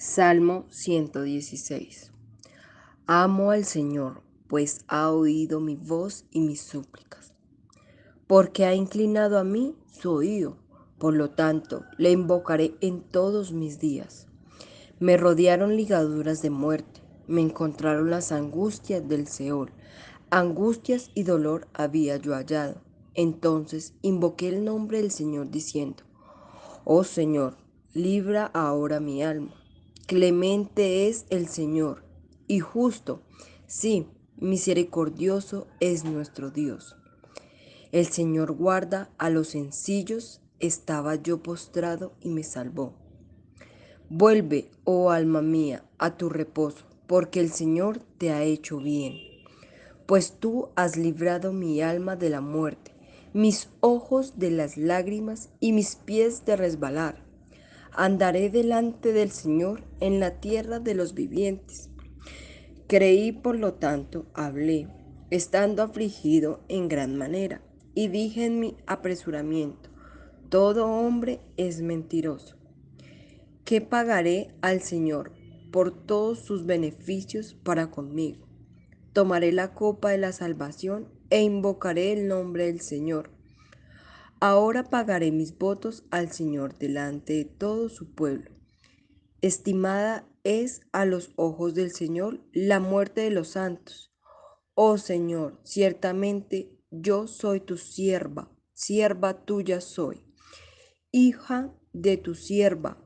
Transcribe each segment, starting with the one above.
Salmo 116. Amo al Señor, pues ha oído mi voz y mis súplicas, porque ha inclinado a mí su oído. Por lo tanto, le invocaré en todos mis días. Me rodearon ligaduras de muerte, me encontraron las angustias del Seol. Angustias y dolor había yo hallado. Entonces invoqué el nombre del Señor diciendo: Oh Señor, libra ahora mi alma. Clemente es el Señor y justo, sí, misericordioso es nuestro Dios. El Señor guarda a los sencillos, estaba yo postrado y me salvó. Vuelve, oh alma mía, a tu reposo, porque el Señor te ha hecho bien. Pues tú has librado mi alma de la muerte, mis ojos de las lágrimas y mis pies de resbalar. Andaré delante del Señor en la tierra de los vivientes. Creí, por lo tanto, hablé, estando afligido en gran manera, y dije en mi apresuramiento: todo hombre es mentiroso. ¿Qué pagaré al Señor por todos sus beneficios para conmigo? Tomaré la copa de la salvación e invocaré el nombre del Señor. Ahora pagaré mis votos al Señor delante de todo su pueblo. Estimada es a los ojos del Señor la muerte de los santos. Oh Señor, ciertamente yo soy tu sierva, sierva tuya soy, hija de tu sierva.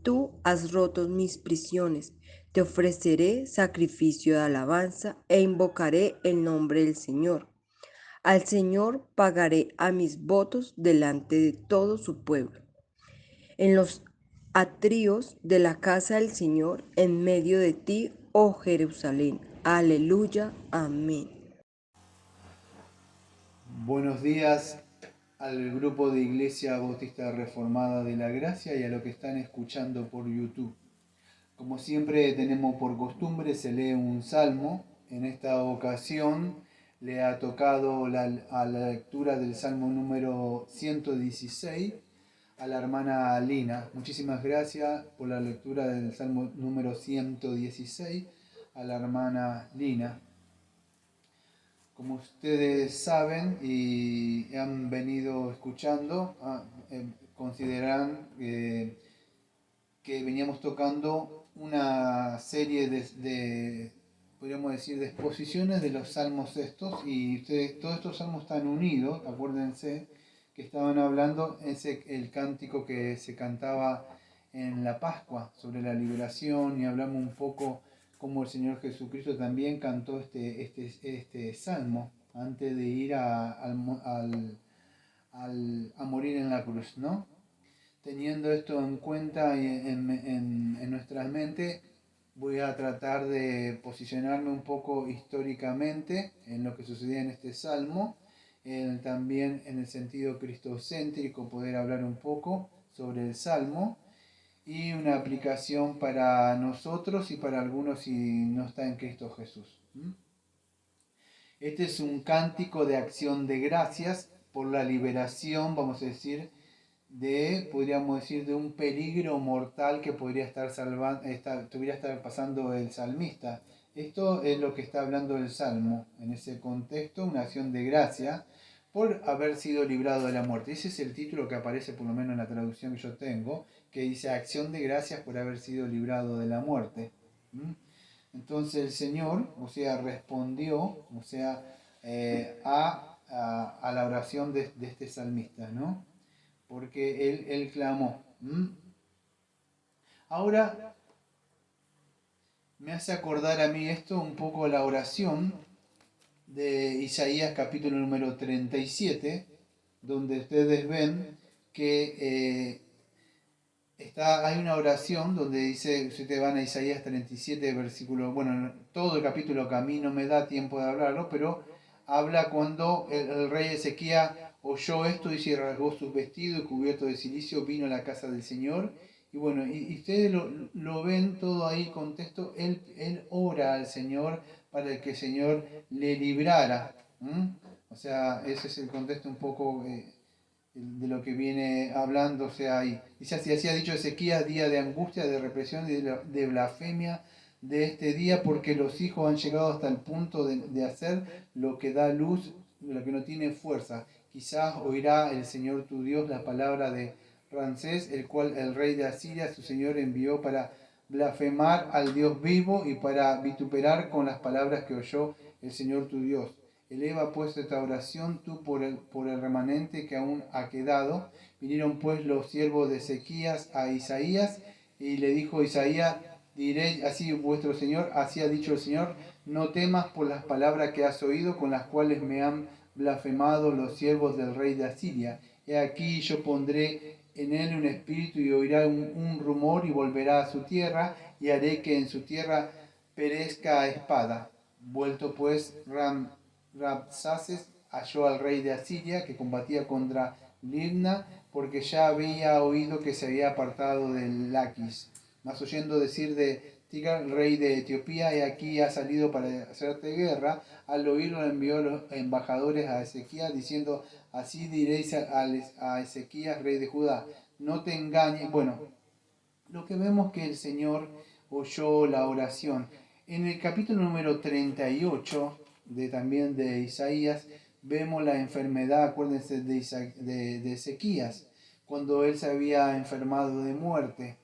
Tú has roto mis prisiones. Te ofreceré sacrificio de alabanza e invocaré el nombre del Señor. Al Señor pagaré a mis votos delante de todo su pueblo. En los atrios de la casa del Señor, en medio de ti, oh Jerusalén. Aleluya. Amén. Buenos días al grupo de Iglesia Bautista Reformada de la Gracia y a los que están escuchando por YouTube. Como siempre tenemos por costumbre, se lee un salmo. En esta ocasión le ha tocado a la lectura del salmo número 116 a la hermana Lina. Muchísimas gracias por la lectura del salmo número 116 a la hermana Lina. Como ustedes saben y han venido escuchando, consideran que veníamos tocando una serie podríamos decir, de exposiciones de los salmos estos, y todos estos salmos están unidos. Acuérdense que estaban hablando el cántico que se cantaba en la Pascua sobre la liberación, y hablamos un poco cómo el Señor Jesucristo también cantó este salmo antes de ir a morir en la cruz, ¿no? Teniendo esto en cuenta y en nuestras mentes, voy a tratar de posicionarme un poco históricamente en lo que sucedía en este salmo, también en el sentido cristocéntrico, poder hablar un poco sobre el salmo y una aplicación para nosotros y para algunos si no está en Cristo Jesús. Este es un cántico de acción de gracias por la liberación, vamos a decir, podríamos decir, de un peligro mortal que podría tuviera estar pasando el salmista. Esto es lo que está hablando el Salmo, en ese contexto, una acción de gracia por haber sido librado de la muerte. Ese es el título que aparece, por lo menos en la traducción que yo tengo, que dice acción de gracias por haber sido librado de la muerte. Entonces el Señor, o sea, respondió, o sea, a la oración de este salmista, ¿no? Porque él clamó. Ahora me hace acordar a mí esto un poco la oración de Isaías capítulo número 37, donde ustedes ven que hay una oración donde dice, si ustedes van a Isaías 37, versículo, bueno, todo el capítulo que a mí no me da tiempo de hablarlo, pero habla cuando el rey Ezequías oyó esto y se rasgó sus vestidos y cubierto de cilicio vino a la casa del Señor. Y bueno, y ustedes lo ven todo ahí, contexto, él ora al Señor para que el Señor le librara. O sea, ese es el contexto un poco de lo que viene hablándose ahí. Dice así ha dicho Ezequías, día de angustia, de represión y de blasfemia de este día, porque los hijos han llegado hasta el punto de hacer lo que da luz, lo que no tiene fuerza. Quizás oirá el Señor tu Dios la palabra de Ramsés, el cual el rey de Asiria, su señor, envió para blasfemar al Dios vivo y para vituperar con las palabras que oyó el Señor tu Dios. Eleva pues esta oración tú por el remanente que aún ha quedado. Vinieron pues los siervos de Ezequías a Isaías y le dijo Isaías, diré así vuestro Señor, así ha dicho el Señor, no temas por las palabras que has oído con las cuales me han blasfemado los siervos del rey de Asiria. He aquí yo pondré en él un espíritu y oirá un rumor y volverá a su tierra y haré que en su tierra perezca a espada. Vuelto pues Rabsaces halló al rey de Asiria que combatía contra Libna porque ya había oído que se había apartado del Laquis. Mas oyendo decir de Tigran, rey de Etiopía, he aquí ha salido para hacerte guerra. Al oírlo envió los embajadores a Ezequías diciendo, así diréis a Ezequías, rey de Judá, no te engañes. Bueno, lo que vemos que el Señor oyó la oración. En el capítulo número 38 también de Isaías, vemos la enfermedad, acuérdense, de Ezequías, cuando él se había enfermado de muerte.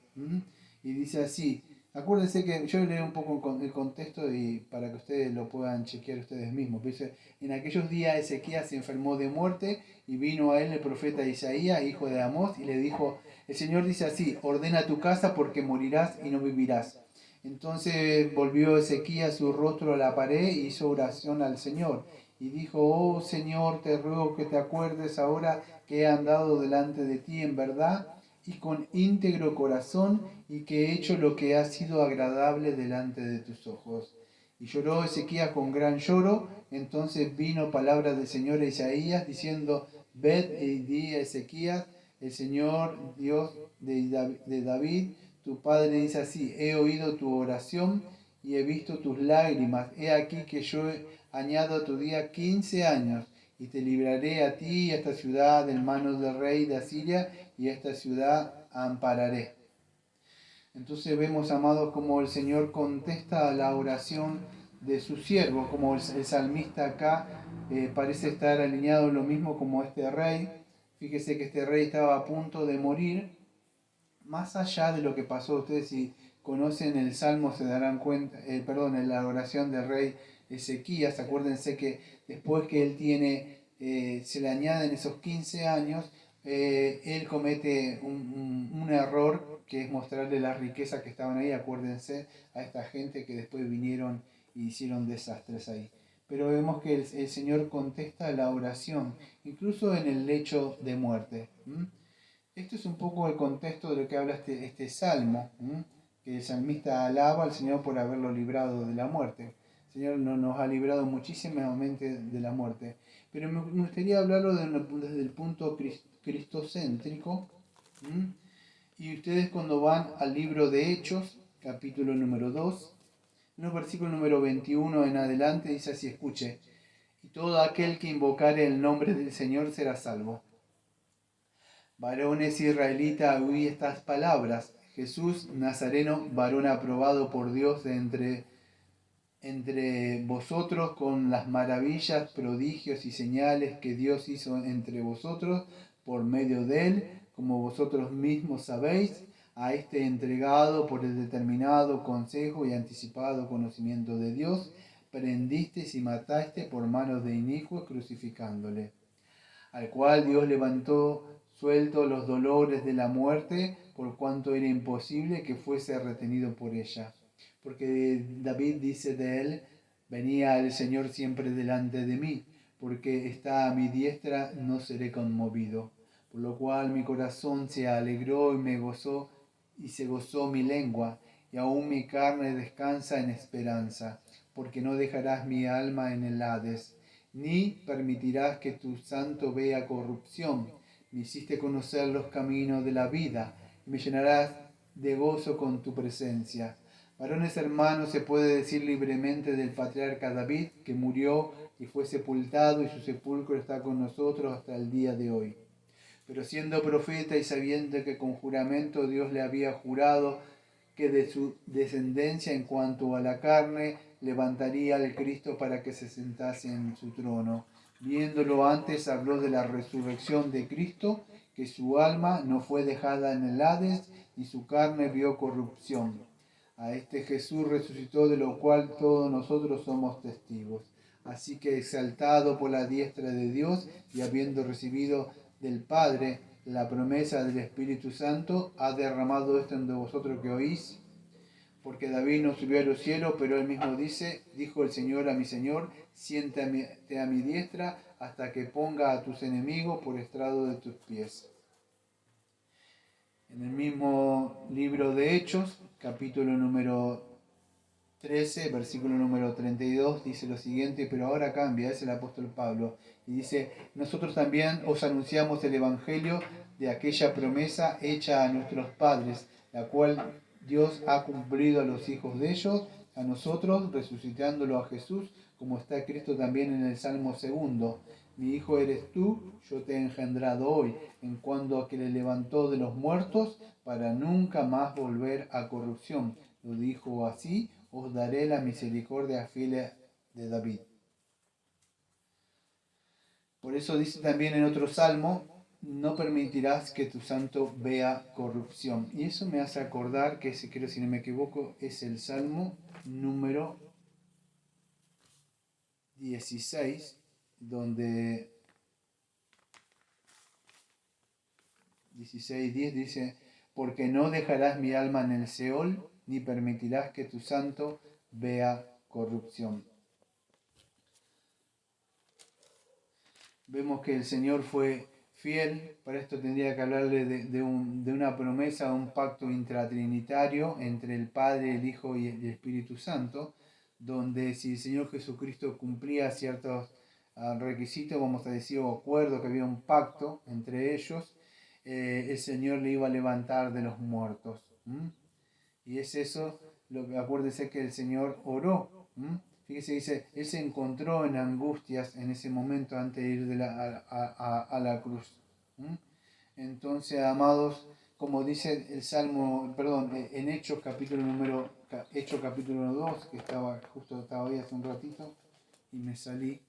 Y dice así, acuérdense que yo leo un poco el contexto y para que ustedes lo puedan chequear ustedes mismos. Dice, en aquellos días Ezequías se enfermó de muerte y vino a él el profeta Isaías, hijo de Amós, y le dijo, el Señor dice así, ordena tu casa porque morirás y no vivirás. Entonces volvió Ezequías su rostro a la pared y hizo oración al Señor. Y dijo, oh Señor, te ruego que te acuerdes ahora que he andado delante de ti en verdad y con íntegro corazón y que he hecho lo que ha sido agradable delante de tus ojos. Y lloró Ezequías con gran lloro. Entonces vino palabra del Señor a Isaías diciendo, ved y di a Ezequías, el Señor Dios de David, tu padre dice así, he oído tu oración y he visto tus lágrimas. He aquí que yo añado a tu día 15 años y te libraré a ti y a esta ciudad en manos del rey de Asiria y a esta ciudad ampararé. Entonces vemos, amados, como el Señor contesta a la oración de su siervo, como el salmista acá parece estar alineado lo mismo como este rey. Fíjese que este rey estaba a punto de morir. Más allá de lo que pasó, ustedes si conocen el Salmo se darán cuenta, en la oración del rey Ezequías, acuérdense que después que él tiene, se le añaden esos 15 años, él comete un error que es mostrarle las riquezas que estaban ahí, acuérdense a esta gente que después vinieron y hicieron desastres ahí. Pero vemos que el Señor contesta la oración, incluso en el lecho de muerte. Esto es un poco el contexto de lo que habla este salmo, que el salmista alaba al Señor por haberlo librado de la muerte. El Señor nos ha librado muchísimamente de la muerte. Pero me gustaría hablarlo desde el punto cristocéntrico. Y ustedes cuando van al libro de Hechos, capítulo número 2, en el versículo número 21 en adelante, dice así, escuche, y todo aquel que invocare el nombre del Señor será salvo. Varones israelitas, oí estas palabras. Jesús Nazareno, varón aprobado por Dios entre vosotros con las maravillas, prodigios y señales que Dios hizo entre vosotros por medio de él, como vosotros mismos sabéis, a este entregado por el determinado consejo y anticipado conocimiento de Dios, prendisteis y mataste por manos de inicuos crucificándole, al cual Dios levantó suelto los dolores de la muerte, por cuanto era imposible que fuese retenido por ella. Porque David dice de él, venía el Señor siempre delante de mí, porque está a mi diestra, no seré conmovido. Por lo cual mi corazón se alegró y me gozó, y se gozó mi lengua, y aún mi carne descansa en esperanza, porque no dejarás mi alma en el Hades, ni permitirás que tu santo vea corrupción. Me hiciste conocer los caminos de la vida, y me llenarás de gozo con tu presencia. Varones hermanos, se puede decir libremente del patriarca David, que murió y fue sepultado, y su sepulcro está con nosotros hasta el día de hoy. Pero siendo profeta y sabiendo que con juramento Dios le había jurado que de su descendencia en cuanto a la carne levantaría al Cristo para que se sentase en su trono. Viéndolo antes habló de la resurrección de Cristo, que su alma no fue dejada en el Hades y su carne vio corrupción. A este Jesús resucitó, de lo cual todos nosotros somos testigos. Así que exaltado por la diestra de Dios y habiendo recibido del Padre la promesa del Espíritu Santo, ha derramado esto entre vosotros que oís. Porque David no subió a los cielos, pero él mismo dice, dijo el Señor a mi Señor, siéntate a mi diestra hasta que ponga a tus enemigos por estrado de tus pies. En el mismo libro de Hechos, capítulo número 13, versículo número 32, dice lo siguiente, pero ahora cambia, es el apóstol Pablo, y dice, nosotros también os anunciamos el Evangelio de aquella promesa hecha a nuestros padres, la cual Dios ha cumplido a los hijos de ellos, a nosotros, resucitándolo a Jesús, como está Cristo también en el Salmo segundo. Mi hijo eres tú, yo te he engendrado hoy, en cuanto a que le levantó de los muertos, para nunca más volver a corrupción. Lo dijo así, os daré la misericordia fiel de David. Por eso dice también en otro salmo, no permitirás que tu santo vea corrupción. Y eso me hace acordar que, si creo, si no me equivoco, es el salmo número 16, donde 16:10 dice, porque no dejarás mi alma en el Seol, ni permitirás que tu santo vea corrupción. Vemos que el Señor fue fiel, para esto tendría que hablarle de una promesa, un pacto intratrinitario entre el Padre, el Hijo y el Espíritu Santo, donde si el Señor Jesucristo cumplía ciertos requisitos, vamos a decir, o acuerdo, que había un pacto entre ellos, el Señor le iba a levantar de los muertos. Y es eso, acuérdese que el Señor oró. Fíjese, dice, Él se encontró en angustias en ese momento antes de ir a la cruz. Entonces, amados, como dice el Salmo, perdón, en Hechos capítulo 2, que estaba ahí hace un ratito, y me salí,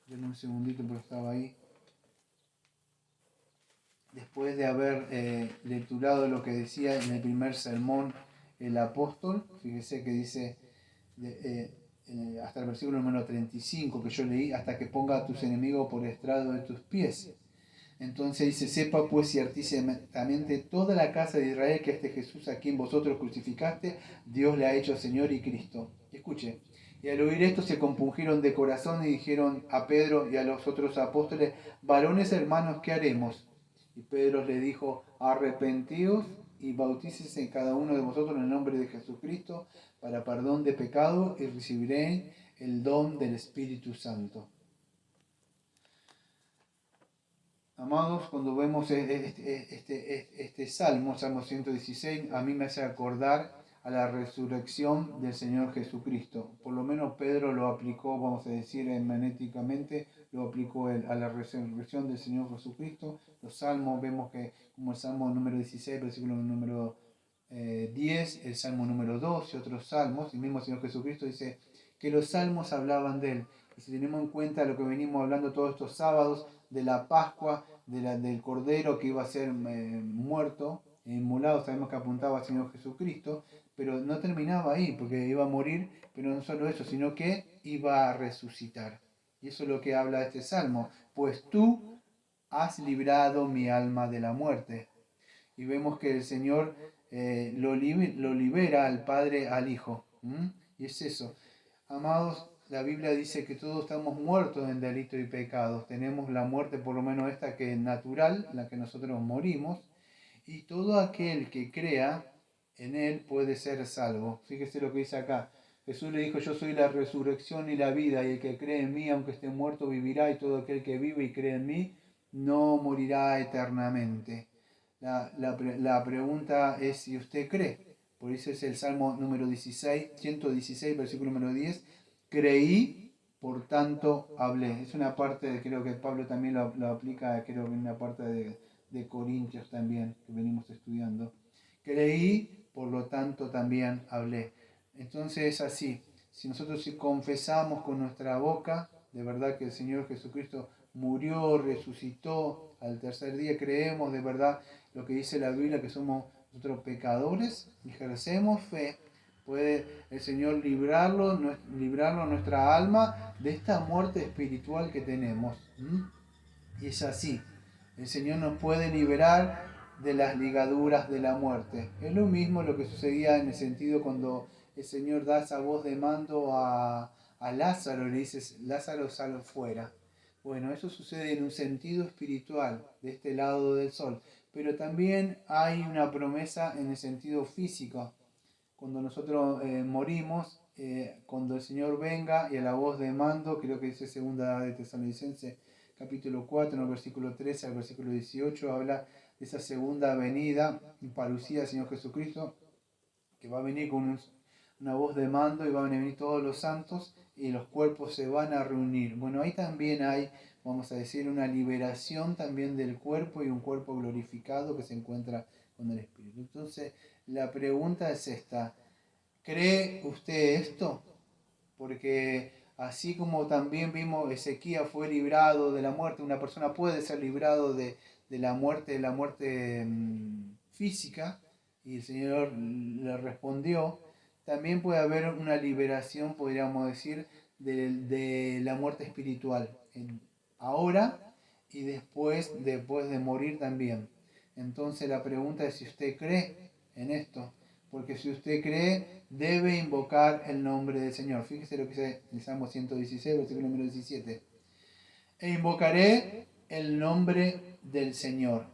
denme un segundito porque estaba ahí. Después de haber lecturado lo que decía en el primer sermón el apóstol, fíjese que dice hasta el versículo número 35 que yo leí, hasta que ponga a tus enemigos por estrado de tus pies. Entonces dice, sepa pues ciertamente toda la casa de Israel que este Jesús a quien vosotros crucificaste, Dios le ha hecho Señor y Cristo. Escuche, y al oír esto se compungieron de corazón y dijeron a Pedro y a los otros apóstoles, varones hermanos, ¿qué haremos? Y Pedro le dijo, arrepentíos y bautícese cada uno de vosotros en el nombre de Jesucristo para perdón de pecado y recibiréis el don del Espíritu Santo. Amados, cuando vemos este salmo, Salmo 116, a mí me hace acordar a la resurrección del Señor Jesucristo. Por lo menos Pedro lo aplicó, vamos a decir, hermenéuticamente, lo aplicó a la resurrección del Señor Jesucristo. Los salmos, vemos que como el Salmo número 16, versículo número 10, el Salmo número 2 y otros salmos, el mismo Señor Jesucristo dice que los salmos hablaban de Él. Y si tenemos en cuenta lo que venimos hablando todos estos sábados, de la Pascua, del Cordero que iba a ser muerto, inmolado, sabemos que apuntaba al Señor Jesucristo, pero no terminaba ahí, porque iba a morir, pero no solo eso, sino que iba a resucitar. Y eso es lo que habla este salmo, pues tú has librado mi alma de la muerte. Y vemos que el Señor lo libera al Padre al Hijo. Y es eso. Amados, la Biblia dice que todos estamos muertos en delitos y pecados. Tenemos la muerte, por lo menos esta que es natural, la que nosotros morimos. Y todo aquel que crea en Él puede ser salvo. Fíjese lo que dice acá. Jesús le dijo, yo soy la resurrección y la vida, y el que cree en mí, aunque esté muerto, vivirá, y todo aquel que vive y cree en mí, no morirá eternamente. La pregunta es si usted cree. Por eso es el Salmo número 16, 116, versículo número 10. Creí por tanto hablé. Es una parte, creo que Pablo también lo aplica, creo que en una parte de Corintios también, que venimos estudiando. Creí, por lo tanto también hablé. Entonces es así, si nosotros confesamos con nuestra boca, de verdad que el Señor Jesucristo murió, resucitó al tercer día, creemos de verdad lo que dice la Biblia, que somos nosotros pecadores, y ejercemos fe, puede el Señor librarlo nuestra alma de esta muerte espiritual que tenemos. Y es así, el Señor nos puede liberar de las ligaduras de la muerte. Es lo mismo lo que sucedía en el sentido cuando el Señor da esa voz de mando a Lázaro y le dice, Lázaro, sal fuera. Bueno, eso sucede en un sentido espiritual, de este lado del sol, pero también hay una promesa en el sentido físico. Cuando nosotros morimos, cuando el Señor venga y a la voz de mando, creo que dice segunda de Tesalonicenses capítulo 4, en el versículo 13 al versículo 18, habla de esa segunda venida y parucía del Señor Jesucristo, que va a venir con una voz de mando y van a venir todos los santos y los cuerpos se van a reunir. Bueno, ahí también hay, vamos a decir, una liberación también del cuerpo y un cuerpo glorificado que se encuentra con el Espíritu. Entonces, la pregunta es esta, ¿cree usted esto? Porque así como también vimos Ezequías fue librado de la muerte, una persona puede ser librado de la muerte física, y el Señor le respondió, también puede haber una liberación, podríamos decir, de la muerte espiritual, ahora y después de morir también. Entonces la pregunta es si usted cree en esto, porque si usted cree, debe invocar el nombre del Señor. Fíjese lo que dice en Salmo 116, versículo número 17. E invocaré el nombre del Señor.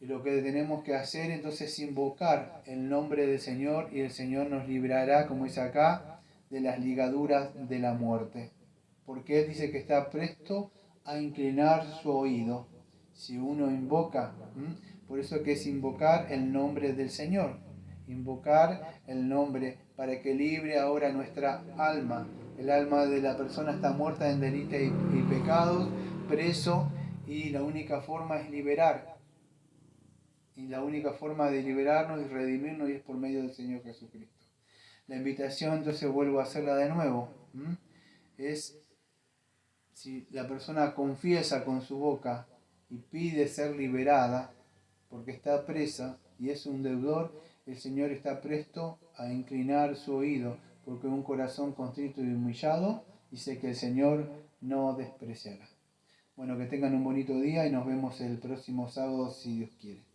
Y lo que tenemos que hacer entonces es invocar el nombre del Señor y el Señor nos librará, como dice acá, de las ligaduras de la muerte. Porque Él dice que está presto a inclinar su oído si uno invoca. Por eso que es invocar el nombre del Señor. Invocar el nombre para que libre ahora nuestra alma. El alma de la persona está muerta en delitos y pecados, preso, y la única forma es liberar. Y la única forma de liberarnos y redimirnos es por medio del Señor Jesucristo. La invitación, entonces vuelvo a hacerla de nuevo, es si la persona confiesa con su boca y pide ser liberada porque está presa y es un deudor, el Señor está presto a inclinar su oído, porque un corazón contrito y humillado dice que el Señor no despreciará. Bueno, que tengan un bonito día y nos vemos el próximo sábado si Dios quiere.